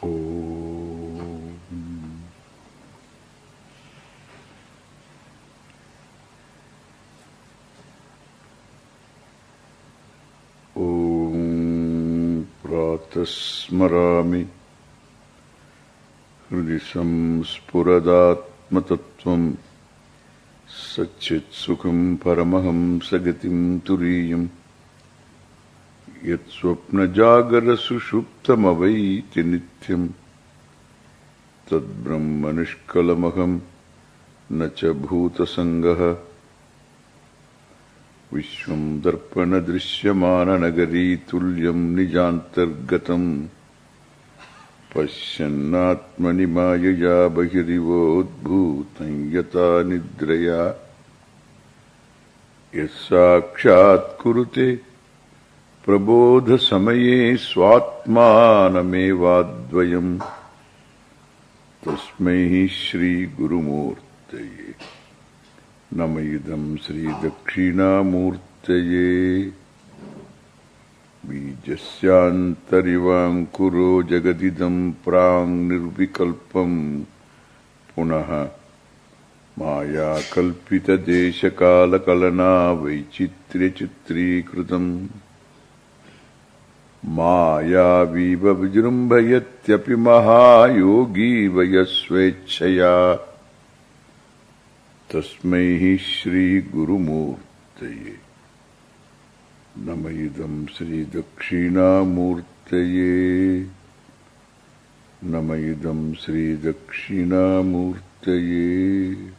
Om. Om Pratasmarami Hridisam Spuradatmatattvam Satchit Sukham Paramaham Sagatim Turiyam Yat Swapna Jagara Sushuptam Avaiti Nityam Tad Brahma Nishkalamaham Nacha Bhuta Sangaha Vishwam Darpana Drishyamana Nagari Tulyam Nijantargatam Pasyanatmani Mayaya Bahirivodbhutam Yata Nidraya Yasakshat Kurute Prabodha Samaye Swatmanamevadvayam Tasmai Shri Gurumurtaye Namayidam Sri Dakshina Murtaye Bijasyantarivangkuro Jagadidam Prang Nirvikalpam Punaha Maya Kalpita Deshakala Kalana Vaichitri Chitri Kritam Maya Viva Vijrumbhayatyapi Mahayogi Vayasvechaya Tasmai Shri Gurumurtaye Namayidam Sri Dakshina Murtaye Namayidam Sri Dakshina Murtaye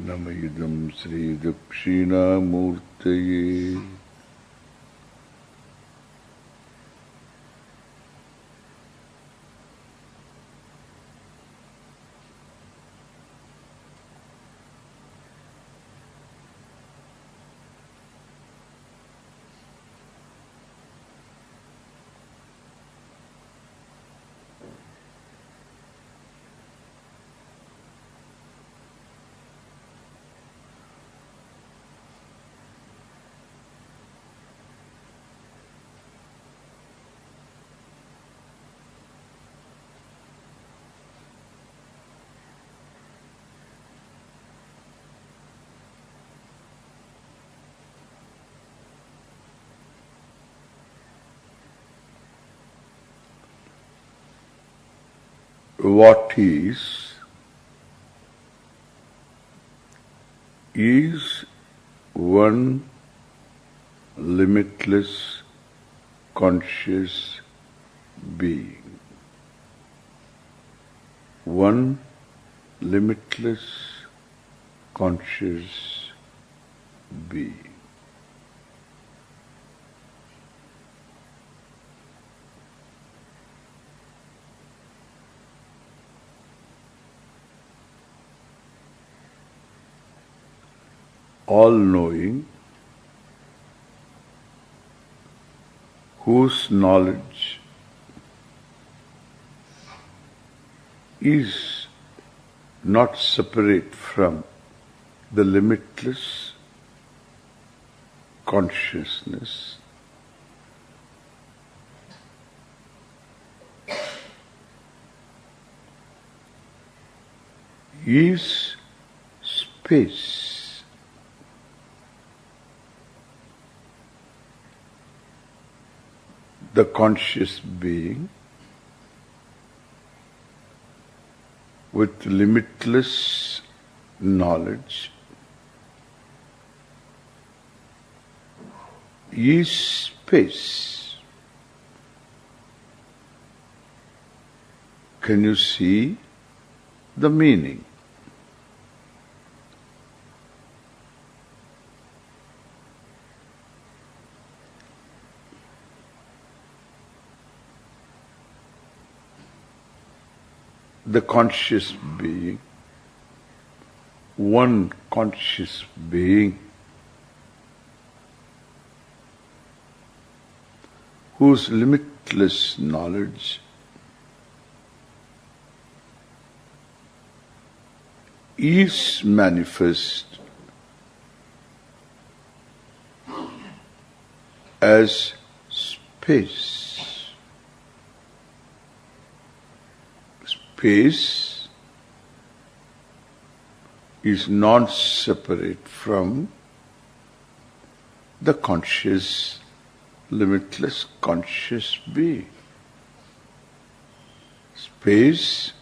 Namayidam Sri Dakshina Murtaye. What is one limitless conscious being. One limitless conscious being. All-knowing, whose knowledge is not separate from the limitless consciousness, is space. The conscious being with limitless knowledge is space. Can you see the meaning? The conscious being, one conscious being, whose limitless knowledge is manifest as space. space is not separate from the conscious, limitless conscious being. Space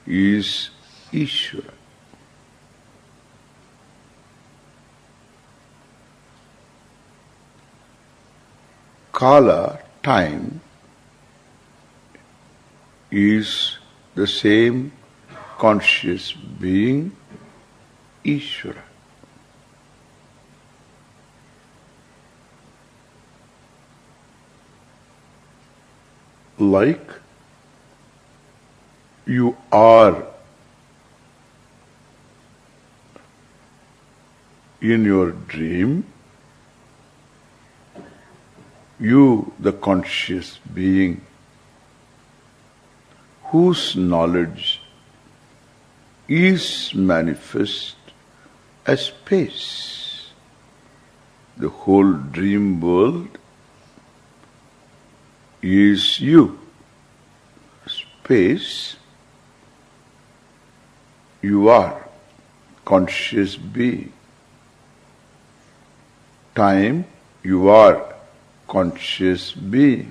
is Ishvara. Kala, time, is the same conscious being, Ishvara. Like you are in your dream, you, the conscious being, whose knowledge is manifest as space. The whole dream world is you. Space, you are conscious being. Time, you are conscious being.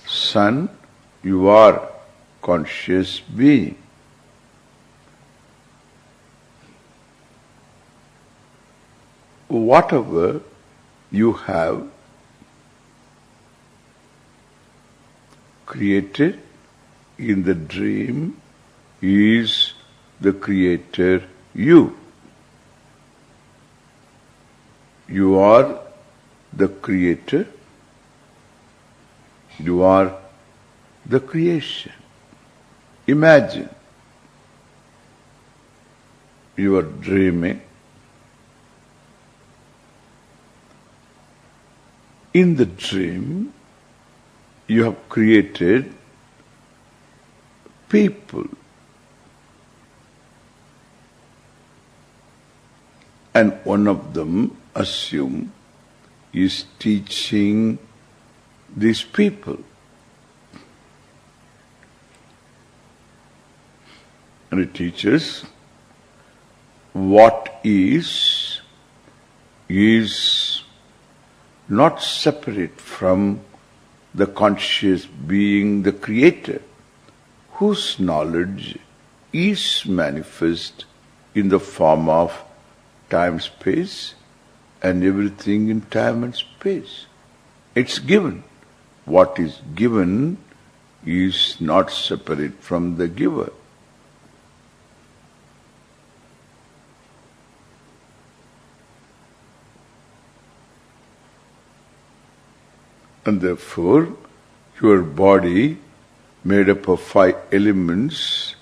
Sun, you are conscious being. Whatever you have created in the dream is the creator you. You are the creator. You are the creation. Imagine you are dreaming. In the dream, you have created people. And one of them, assume, is teaching these people. And it teaches what is not separate from the conscious being, the creator, whose knowledge is manifest in the form of time, space, and everything in time and space. It's given. What is given is not separate from the giver. And therefore, your body, made up of 5 elements,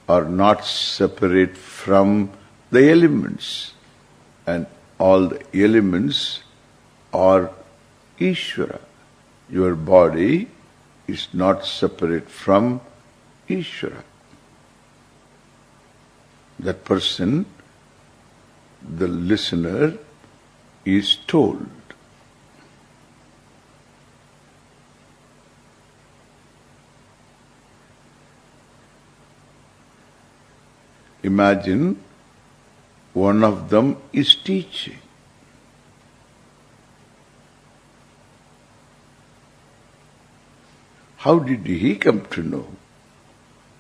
are not separate from the elements. And all the elements are Ishvara. Your body is not separate from Ishvara. That person, the listener, is told. Imagine one of them is teaching. How did he come to know?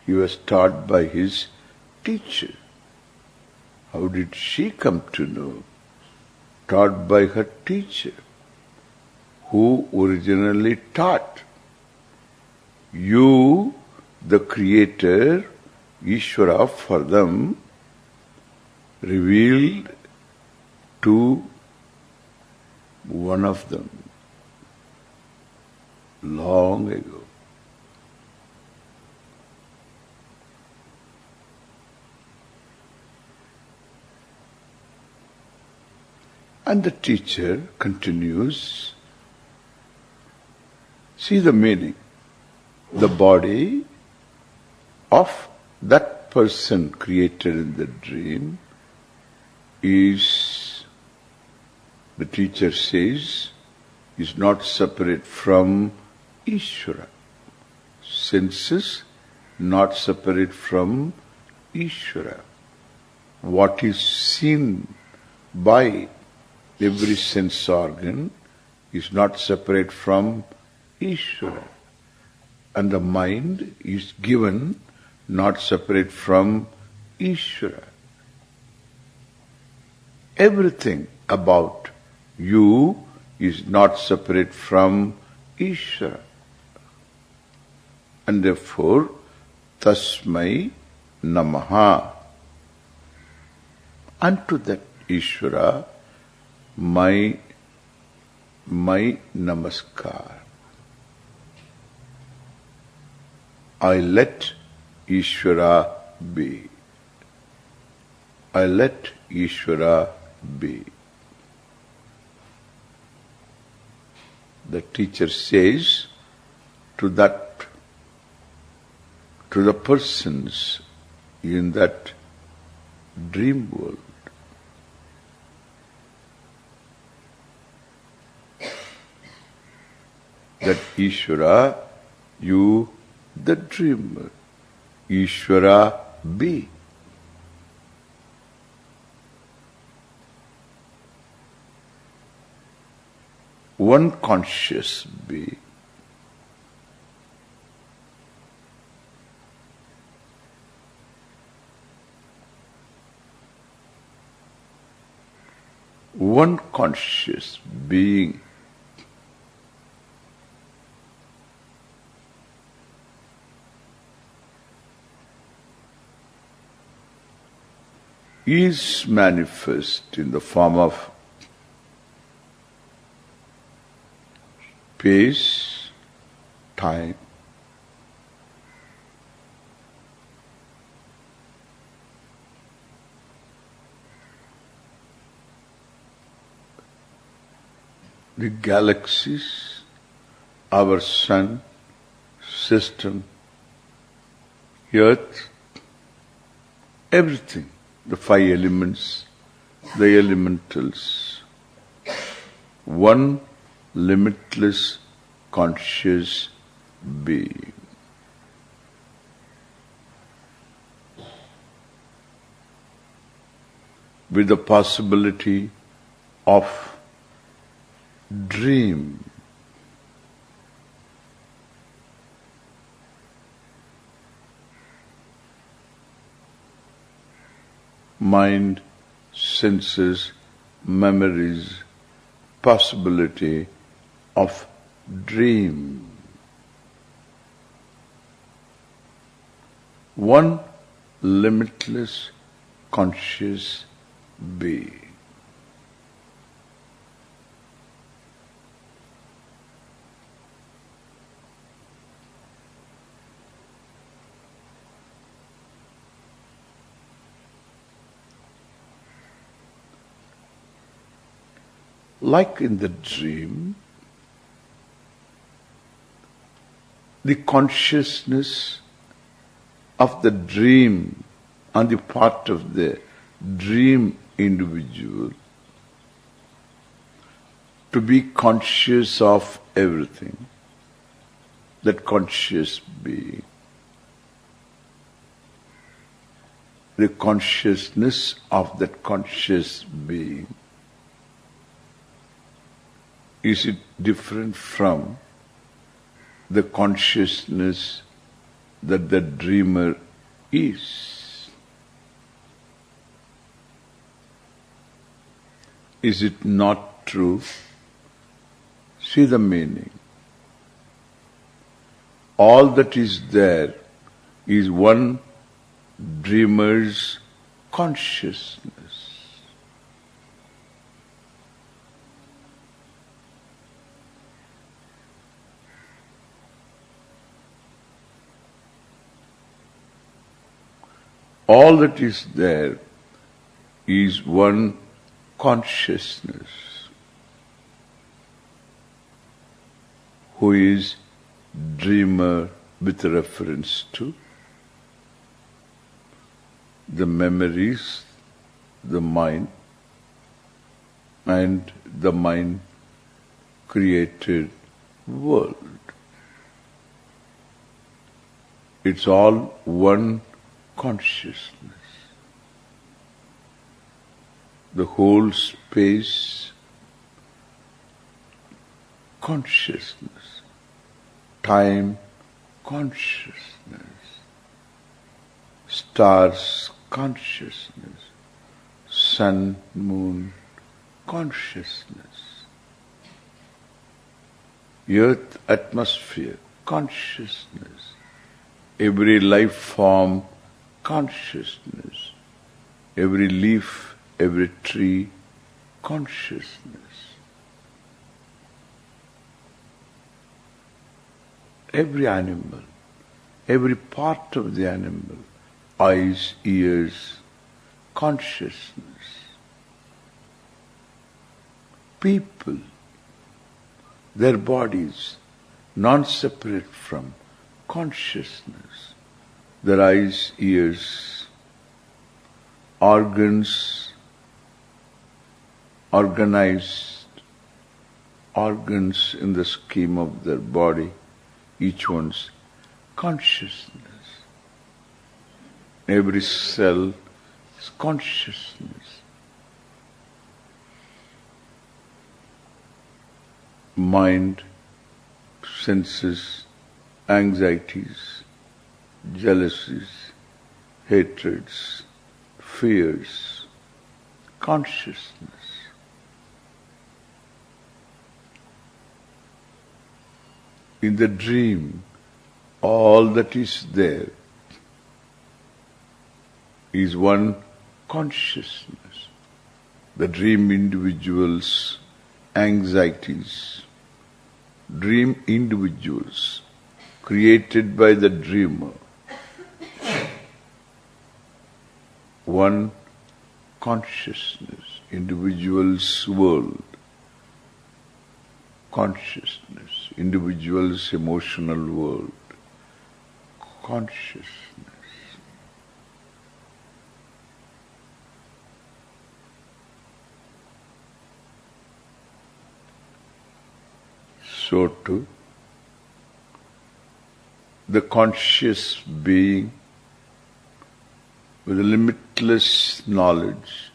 He was taught by his teacher. How did she come to know? Taught by her teacher, who originally taught. You, the creator, Ishvara, for them, revealed to one of them long ago. And the teacher continues, see the meaning. The body of that person created in the dream is, the teacher says, is not separate from Ishvara. senses not separate from Ishvara. What is seen by every sense organ is not separate from Ishvara. And the mind is given not separate from Ishvara. Everything about you is not separate from Ishvara. And therefore, Tasmai Namaha. Unto that Ishvara, my namaskar. I let Ishvara be. I let Ishvara be. The teacher says to the persons in that dream world, that Ishvara, you the dreamer, Ishvara be. One conscious be. One conscious being. Is manifest in the form of space, time, the galaxies, our sun, system, earth, everything, the five elements, the elementals, one limitless conscious being. With the possibility of dream. Mind, senses, memories, possibility of dream. One limitless conscious being. Like in the dream, the consciousness of the dream on the part of the dream individual to be conscious of everything, that conscious being. The consciousness of that conscious being. Is it different from the consciousness that the dreamer is? Is it not true? See the meaning. All that is there is one dreamer's consciousness. All that is there is one consciousness who is dreamer with reference to the memories, the mind, and the mind created world. It's all one consciousness. The whole space, consciousness. Time, consciousness. Stars, consciousness. Sun, moon, consciousness. Earth, atmosphere, consciousness. Every life form, consciousness. Every leaf, every tree, consciousness. Every animal, every part of the animal, eyes, ears, consciousness. People, their bodies, non-separate from consciousness. Their eyes, ears, organs, organized organs in the scheme of their body, each one's consciousness. Every cell is consciousness. Mind, senses, anxieties, jealousies, hatreds, fears, consciousness. In the dream, all that is there is one consciousness. The dream individuals' anxieties, dream individuals created by the dreamer, one consciousness, individual's world, consciousness, individual's emotional world, consciousness. So too, the conscious being with limitless knowledge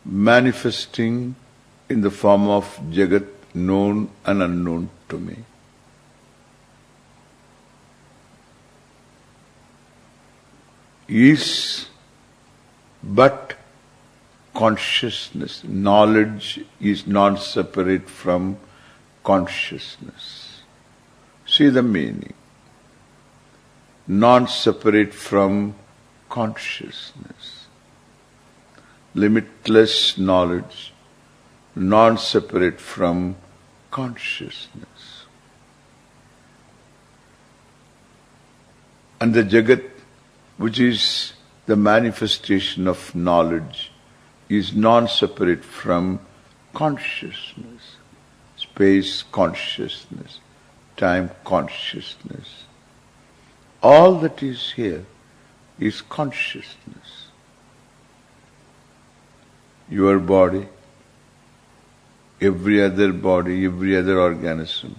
manifesting in the form of Jagat, known and unknown to me. Is but consciousness. Knowledge is not separate from consciousness. See the meaning. Non-separate from consciousness. Limitless knowledge, non-separate from consciousness. And the Jagat, which is the manifestation of knowledge, is non-separate from consciousness. Space consciousness, time consciousness. All that is here is consciousness. Your body, every other organism,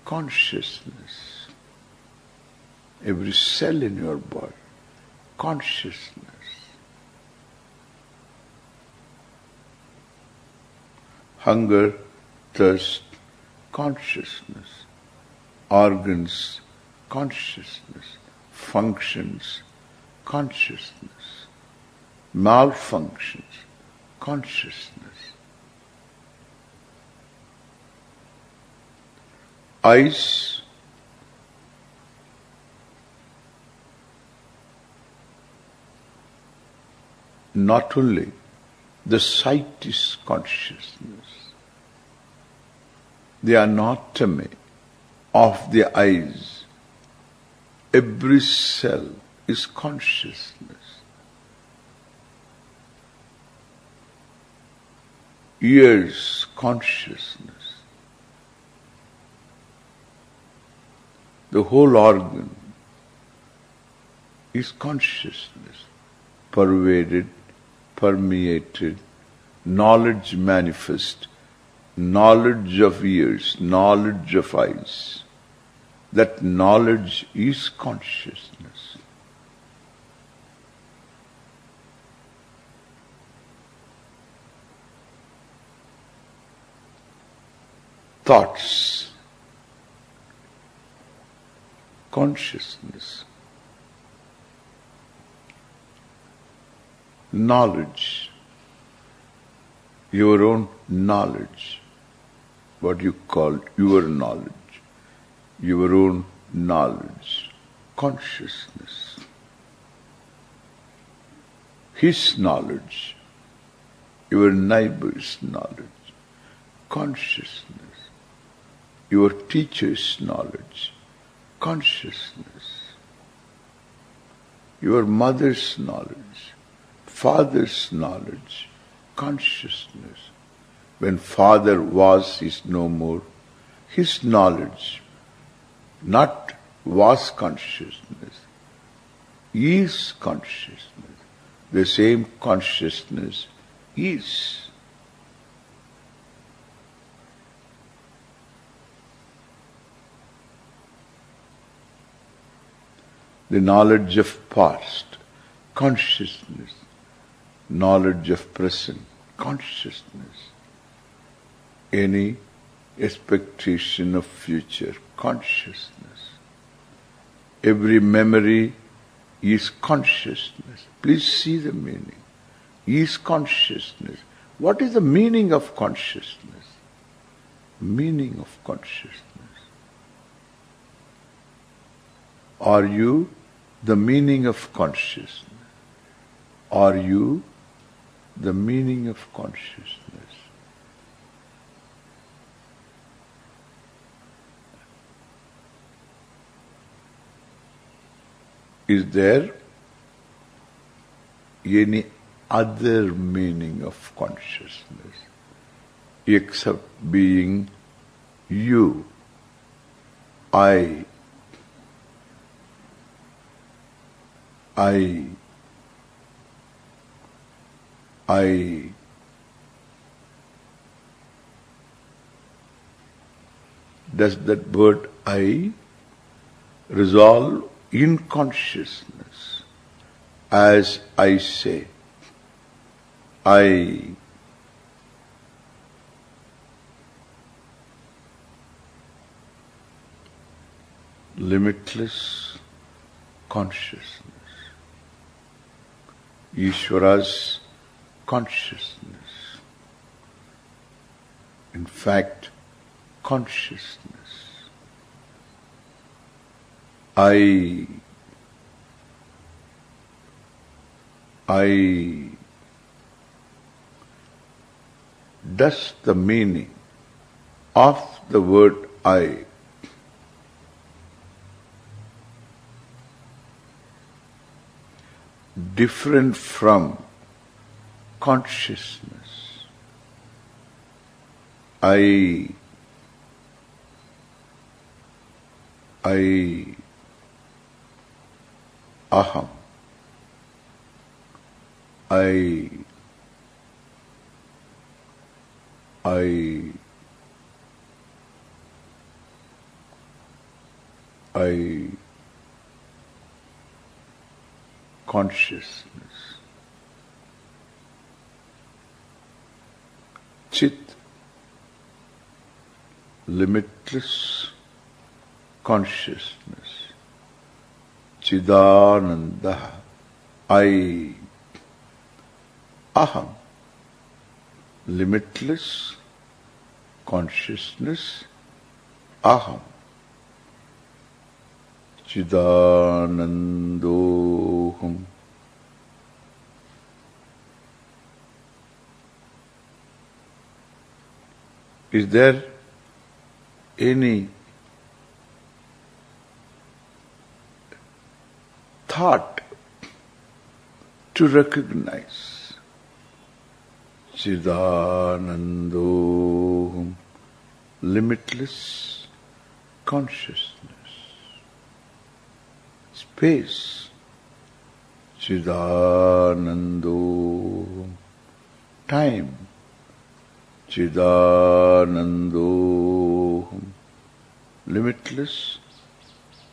consciousness. Every cell in your body, consciousness. Hunger, thirst, consciousness. Organs, consciousness. Functions, consciousness. Malfunctions, consciousness. Eyes, not only the sight is consciousness, the anatomy of the eyes, every cell is consciousness. Ears, consciousness. The whole organ is consciousness, pervaded, permeated, knowledge manifest, knowledge of ears, knowledge of eyes, That knowledge is consciousness. Thoughts, consciousness. Knowledge, your own knowledge, what you call your knowledge, your own knowledge, consciousness. His knowledge, your neighbor's knowledge, consciousness. Your teacher's knowledge, consciousness. Your mother's knowledge, father's knowledge, consciousness. When father was, is no more, his knowledge, not was consciousness, is consciousness. The same consciousness is. The knowledge of past, consciousness. Knowledge of present, consciousness. Any expectation of future, consciousness. Every memory is consciousness. Please see the meaning. Is consciousness. What is the meaning of consciousness? Meaning of consciousness. Are you the meaning of consciousness? Are you the meaning of consciousness? Is there any other meaning of consciousness except being you, I? Does that word I resolve in consciousness as I say? I. Limitless consciousness. Ishvara's consciousness. In fact, consciousness. I. Does the meaning of the word I different from consciousness? I aham. I consciousness. Chit, limitless consciousness. Chidananda, I. Aham, limitless consciousness. Aham, Chidanandoham. Is there any thought to recognize? Chidanandoham, limitless consciousness. Space, Chidanandoham. Time, Chidanandoham. Limitless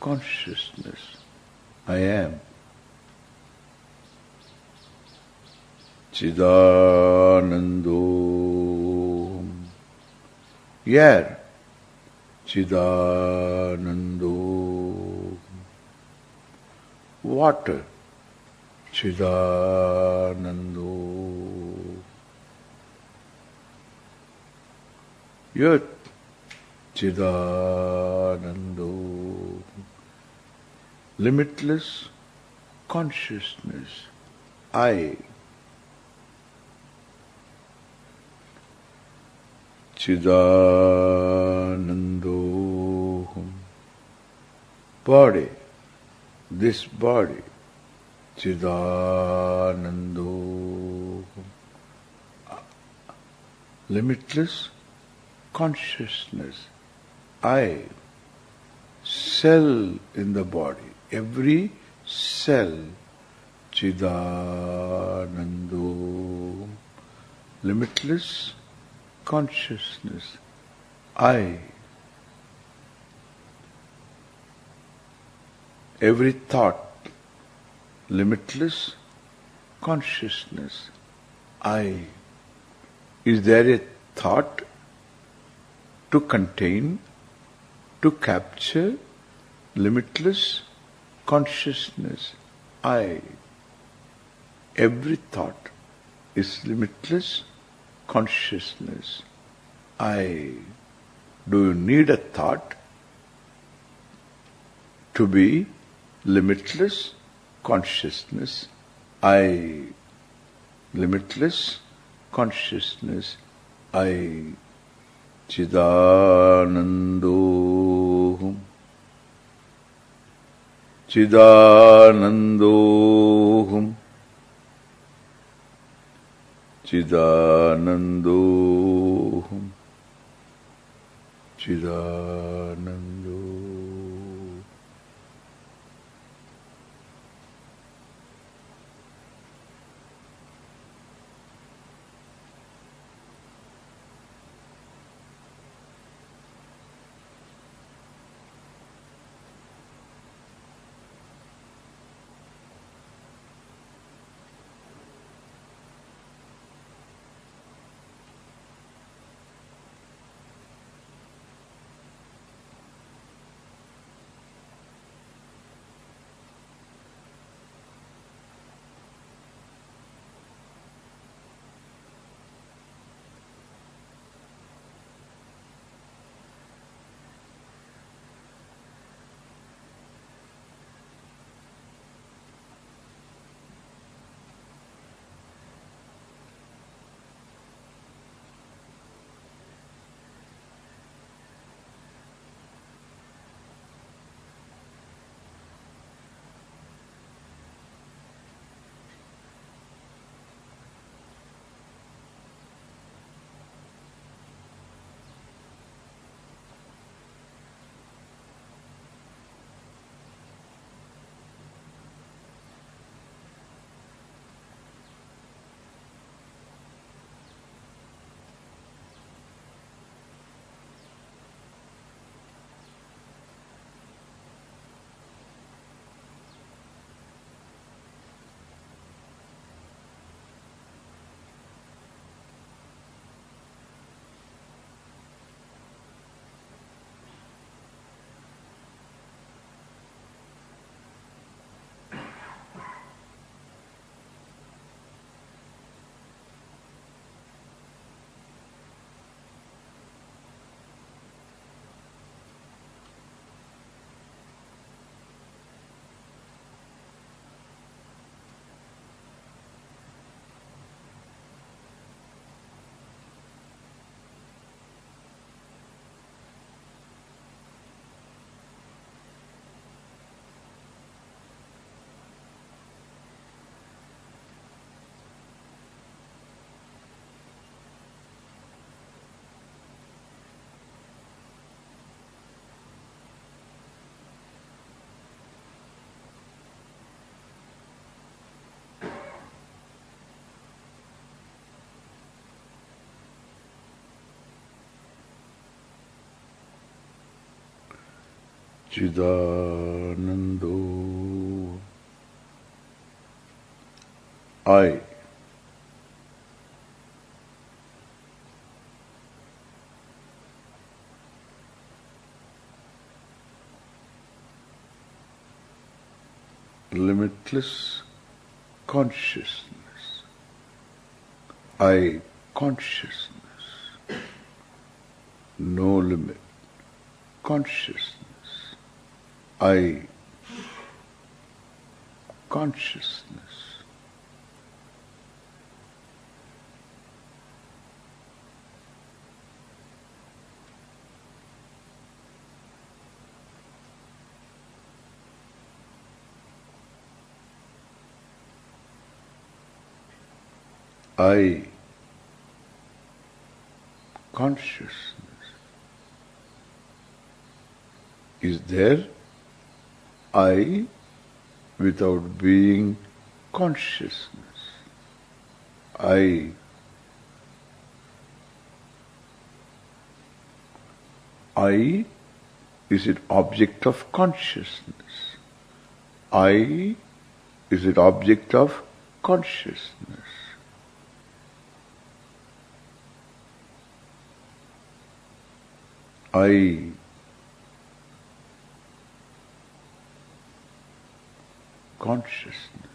consciousness. I am. Chidanando. Air. Chidanando. Water. Chidanando. Earth. Chidanando. Limitless consciousness. I. Chidanando. Body. This body. Chidanando. Limitless consciousness. I. Cell in the body. Every cell. Chidanando. Limitless consciousness. I. Every thought. Limitless consciousness. I. Is there a thought to contain, to capture limitless consciousness? I. Every thought is limitless consciousness. I. Do you need a thought to be limitless consciousness? I. Limitless consciousness. I. Chidanando. Chidanando. Chidanando. Chidanando. Chidanando. I. Limitless consciousness. I consciousness. No limit. Consciousness. I consciousness. I consciousness. Is there I without being consciousness? I is it object of consciousness? I is it object of consciousness? I consciousness.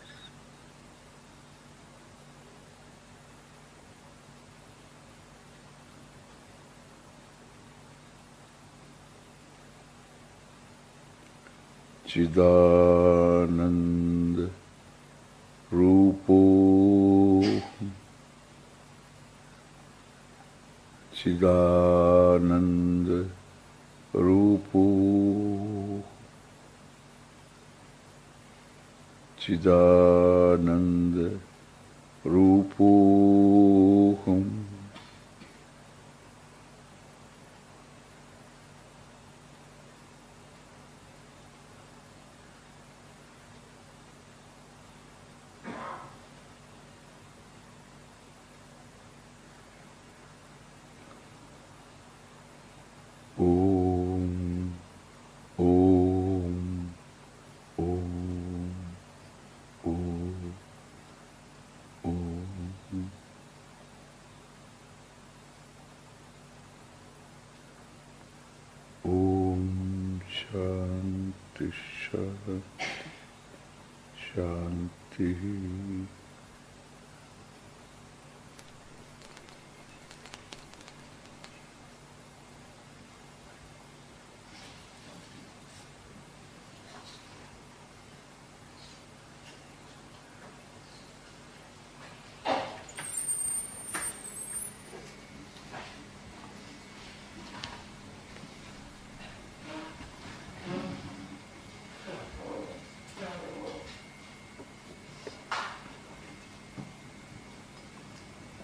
Chidananda Rupo Chidananda Rupo Chidananda Rupoham. Om, Om, Om, Om, Om. Om Shanti Shanti Shanti.